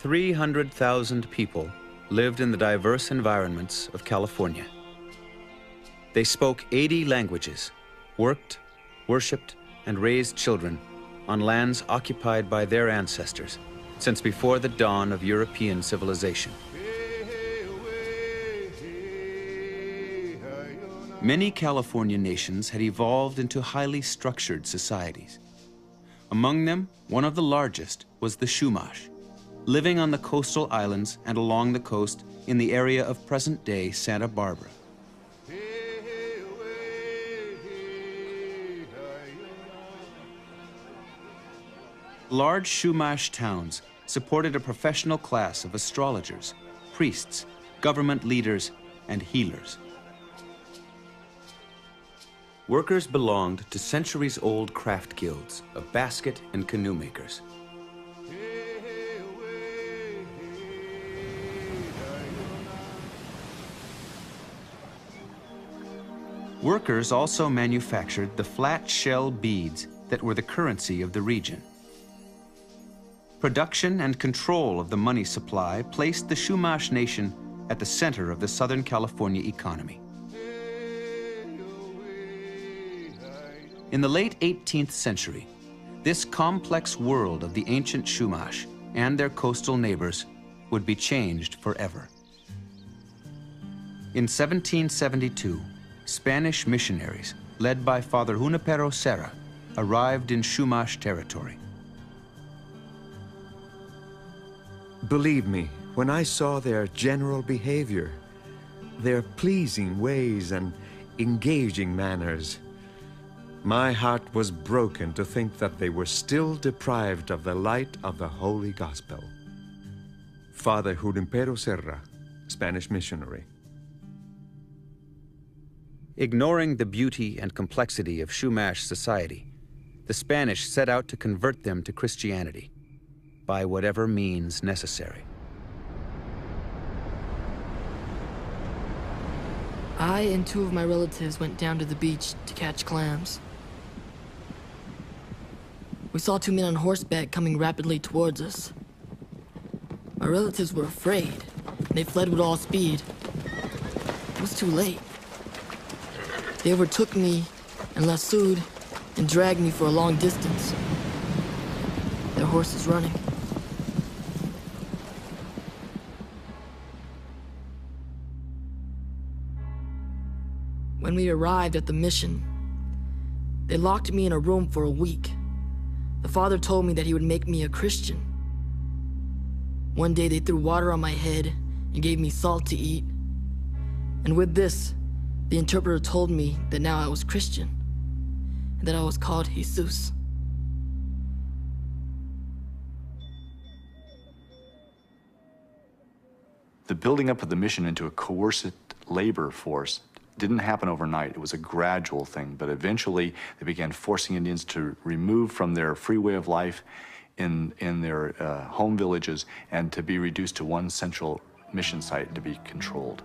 300,000 people lived in the diverse environments of California. They spoke 80 languages, worked, worshipped, and raised children on lands occupied by their ancestors since before the dawn of European civilization. Many California nations had evolved into highly structured societies. Among them, one of the largest was the Chumash, living on the coastal islands and along the coast in the area of present-day Santa Barbara. Large Chumash towns supported a professional class of astrologers, priests, government leaders, and healers. Workers belonged to centuries-old craft guilds of basket and canoe makers. Workers also manufactured the flat shell beads that were the currency of the region. Production and control of the money supply placed the Chumash nation at the center of the Southern California economy. In the late 18th century, this complex world of the ancient Chumash and their coastal neighbors would be changed forever. In 1772, Spanish missionaries, led by Father Junipero Serra, arrived in Chumash territory. Believe me, when I saw their general behavior, their pleasing ways and engaging manners, my heart was broken to think that they were still deprived of the light of the Holy Gospel. Father Junipero Serra, Spanish missionary. Ignoring the beauty and complexity of Chumash society, the Spanish set out to convert them to Christianity by whatever means necessary. I and two of my relatives went down to the beach to catch clams. We saw two men on horseback coming rapidly towards us. My relatives were afraid, and they fled with all speed. It was too late. They overtook me and lassoed and dragged me for a long distance, their horses running. When we arrived at the mission, they locked me in a room for a week. The father told me that he would make me a Christian. One day they threw water on my head and gave me salt to eat. And with this, the interpreter told me that now I was Christian, and that I was called Jesus. The building up of the mission into a coercive labor force didn't happen overnight. It was a gradual thing, but eventually they began forcing Indians to remove from their free way of life in their home villages and to be reduced to one central mission site to be controlled.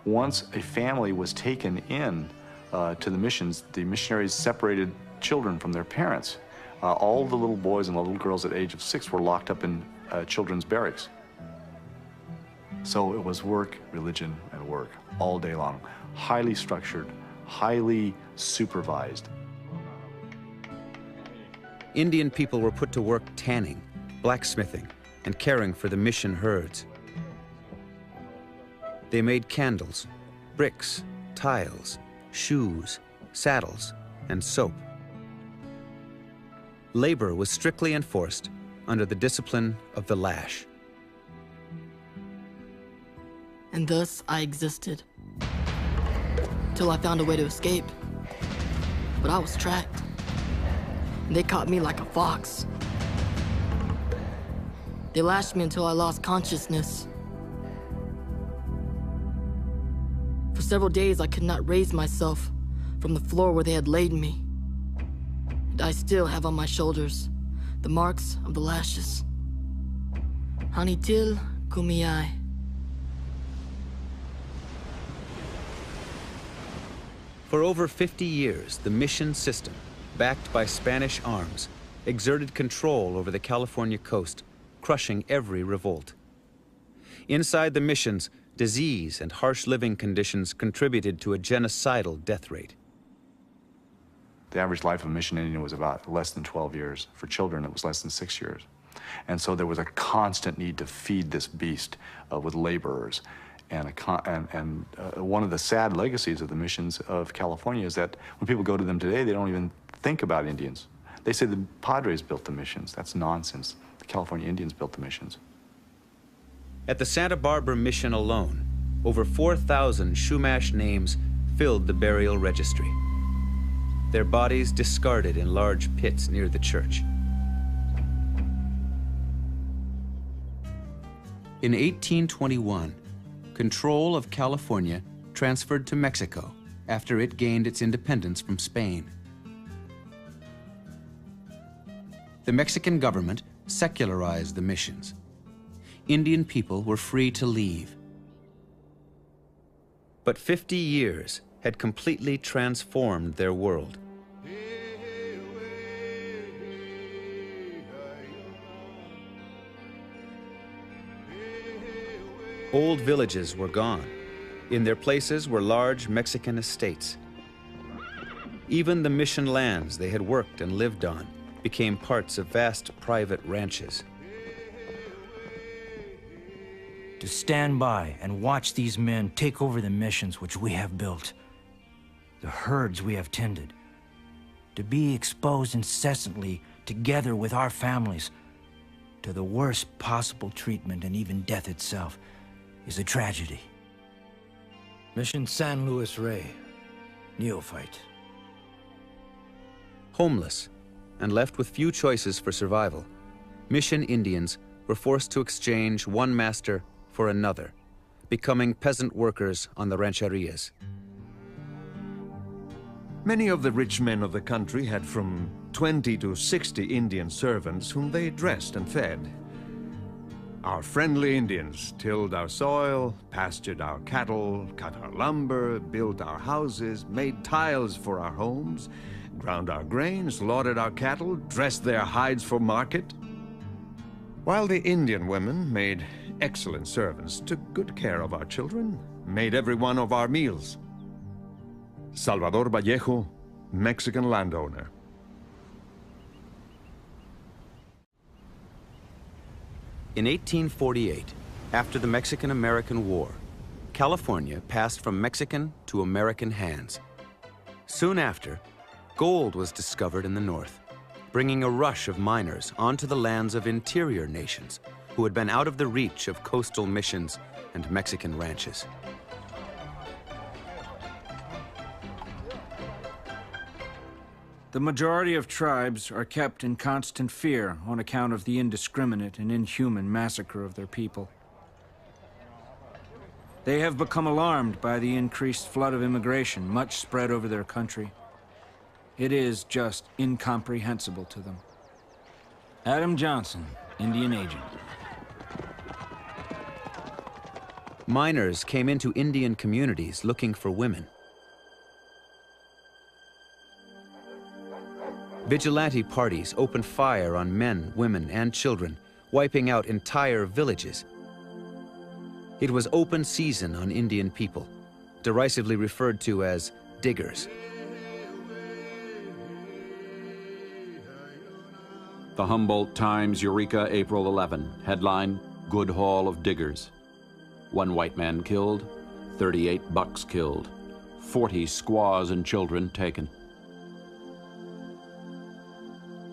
Once a family was taken in to the missions, the missionaries separated children from their parents. All the little boys and the little girls at the age of 6 were locked up in children's barracks. So it was work, religion, and work all day long. Highly structured, highly supervised. Indian people were put to work tanning, blacksmithing, and caring for the mission herds. They made candles, bricks, tiles, shoes, saddles, and soap. Labor was strictly enforced under the discipline of the lash. And thus I existed, till I found a way to escape. But I was tracked, and they caught me like a fox. They lashed me until I lost consciousness. For several days I could not raise myself from the floor where they had laid me. And I still have on my shoulders the marks of the lashes. Hanitil Kumiai. For over 50 years, the mission system, backed by Spanish arms, exerted control over the California coast crushing every revolt. Inside the missions, disease and harsh living conditions contributed to a genocidal death rate. The average life of a mission Indian was about less than 12 years. For children, it was less than 6 years. And so there was a constant need to feed this beast with laborers. And one of the sad legacies of the missions of California is that when people go to them today, they don't even think about Indians. They say the Padres built the missions. That's nonsense. The California Indians built the missions. At the Santa Barbara mission alone, over 4,000 Chumash names filled the burial registry. Their bodies discarded in large pits near the church. In 1821, control of California transferred to Mexico after it gained its independence from Spain. The Mexican government secularized the missions. Indian people were free to leave. But 50 years had completely transformed their world. Old villages were gone. In their places were large Mexican estates. Even the mission lands they had worked and lived on became parts of vast private ranches. To stand by and watch these men take over the missions which we have built, the herds we have tended, to be exposed incessantly together with our families to the worst possible treatment and even death itself is a tragedy. Mission San Luis Rey, neophyte. Homeless and left with few choices for survival, mission Indians were forced to exchange one master for another, becoming peasant workers on the rancherias. Many of the rich men of the country had from 20 to 60 Indian servants whom they dressed and fed. Our friendly Indians tilled our soil, pastured our cattle, cut our lumber, built our houses, made tiles for our homes, ground our grain, slaughtered our cattle, dressed their hides for market. While the Indian women made excellent servants, took good care of our children, made every one of our meals. Salvador Vallejo, Mexican landowner. In 1848, after the Mexican-American War, California passed from Mexican to American hands. Soon after, gold was discovered in the north, bringing a rush of miners onto the lands of interior nations who had been out of the reach of coastal missions and Mexican ranches. The majority of tribes are kept in constant fear on account of the indiscriminate and inhuman massacre of their people. They have become alarmed by the increased flood of immigration, much spread over their country. It is just incomprehensible to them. Adam Johnson, Indian Agent. Miners came into Indian communities looking for women. Vigilante parties opened fire on men, women, and children, wiping out entire villages. It was open season on Indian people, derisively referred to as diggers. The Humboldt Times, Eureka, April 11. Headline, Good Haul of Diggers. 1 white man killed, 38 bucks killed, 40 squaws and children taken.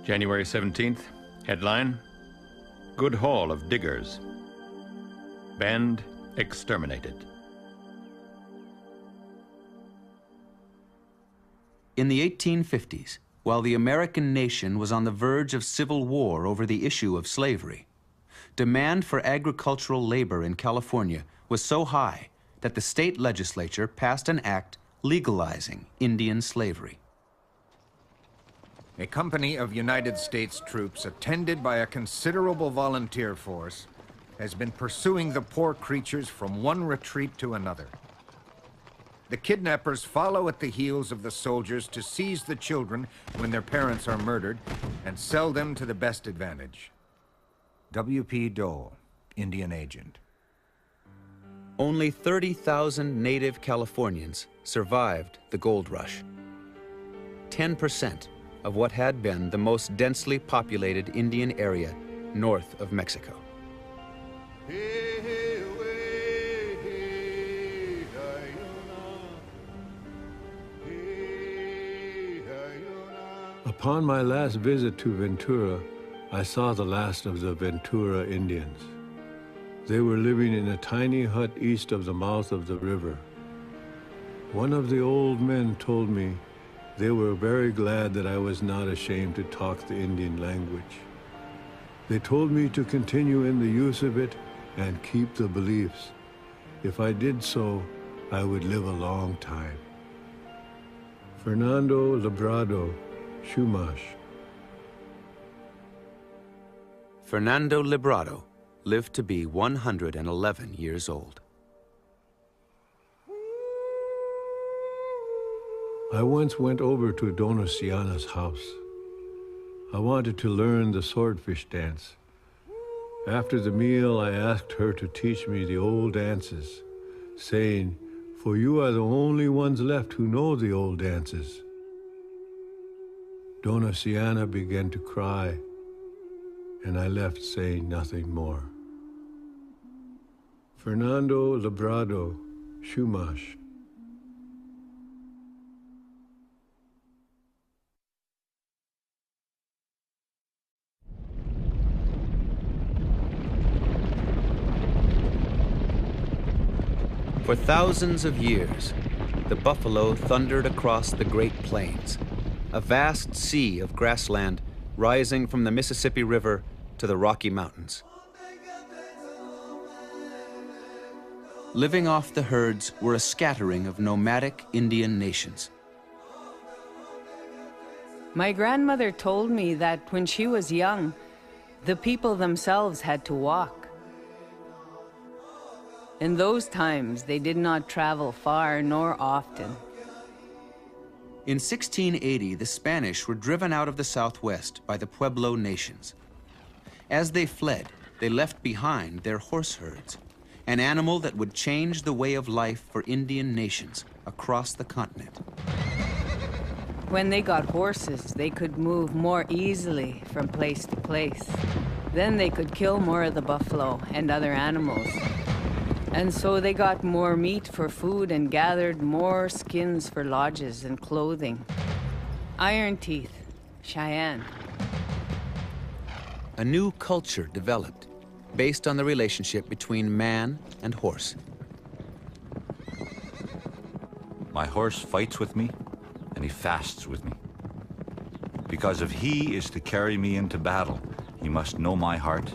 January 17th, headline, Good Haul of Diggers. Band exterminated. In the 1850s, while the American nation was on the verge of civil war over the issue of slavery, demand for agricultural labor in California was so high that the state legislature passed an act legalizing Indian slavery. A company of United States troops, attended by a considerable volunteer force, has been pursuing the poor creatures from one retreat to another. The kidnappers follow at the heels of the soldiers to seize the children when their parents are murdered and sell them to the best advantage. W.P. Dole, Indian agent. Only 30,000 native Californians survived the gold rush. 10% of what had been the most densely populated Indian area north of Mexico. Upon my last visit to Ventura, I saw the last of the Ventura Indians. They were living in a tiny hut east of the mouth of the river. One of the old men told me they were very glad that I was not ashamed to talk the Indian language. They told me to continue in the use of it and keep the beliefs. If I did so, I would live a long time. Fernando Librado, Chumash. Fernando Librado lived to be 111 years old. I once went over to Dona Siana's house. I wanted to learn the swordfish dance. After the meal, I asked her to teach me the old dances, saying, "For you are the only ones left who know the old dances." Dona Siana began to cry, and I left saying nothing more. Fernando Librado, Chumash. For thousands of years, the buffalo thundered across the Great Plains, a vast sea of grassland rising from the Mississippi River to the Rocky Mountains. Living off the herds were a scattering of nomadic Indian nations. My grandmother told me that when she was young, the people themselves had to walk. In those times, they did not travel far nor often. In 1680, the Spanish were driven out of the Southwest by the Pueblo nations. As they fled, they left behind their horse herds, an animal that would change the way of life for Indian nations across the continent. When they got horses, they could move more easily from place to place. Then they could kill more of the buffalo and other animals. And so they got more meat for food and gathered more skins for lodges and clothing. Iron Teeth, Cheyenne. A new culture developed based on the relationship between man and horse. My horse fights with me, and he fasts with me. Because if he is to carry me into battle, he must know my heart,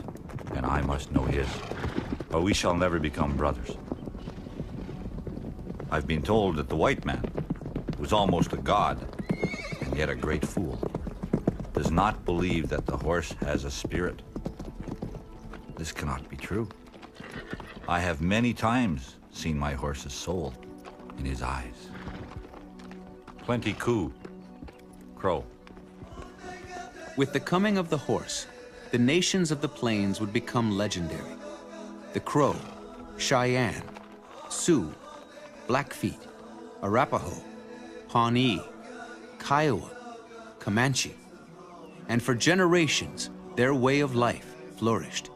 and I must know his. Or we shall never become brothers. I've been told that the white man, who's almost a god, and yet a great fool, does not believe that the horse has a spirit. This cannot be true. I have many times seen my horse's soul in his eyes. Plenty Coups, Crow. With the coming of the horse, the nations of the plains would become legendary. The Crow, Cheyenne, Sioux, Blackfeet, Arapaho, Pawnee, Kiowa, Comanche, and for generations, their way of life flourished.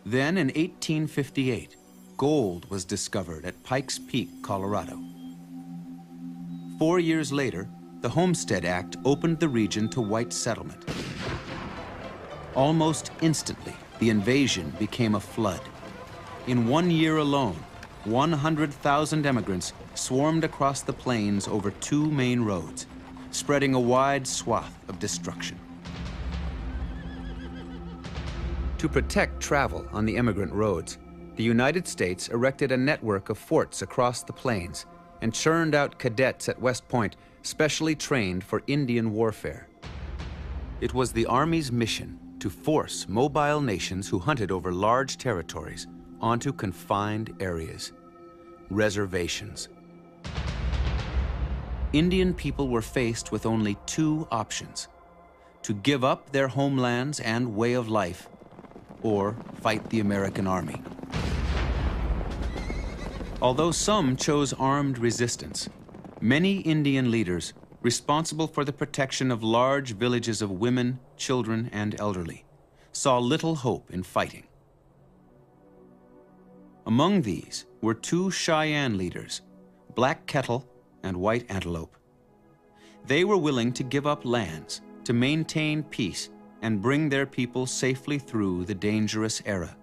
Then in 1858, gold was discovered at Pikes Peak, Colorado. 4 years later, the Homestead Act opened the region to white settlement. Almost instantly, the invasion became a flood. In 1 year alone, 100,000 immigrants swarmed across the plains over 2 main roads, spreading a wide swath of destruction. To protect travel on the immigrant roads, the United States erected a network of forts across the plains and churned out cadets at West Point specially trained for Indian warfare. It was the Army's mission to force mobile nations who hunted over large territories onto confined areas, reservations. Indian people were faced with only 2 options: to give up their homelands and way of life, or fight the American army. Although some chose armed resistance, many Indian leaders responsible for the protection of large villages of women, children, and elderly saw little hope in fighting. Among these were two Cheyenne leaders, Black Kettle and White Antelope. They were willing to give up lands to maintain peace and bring their people safely through the dangerous era.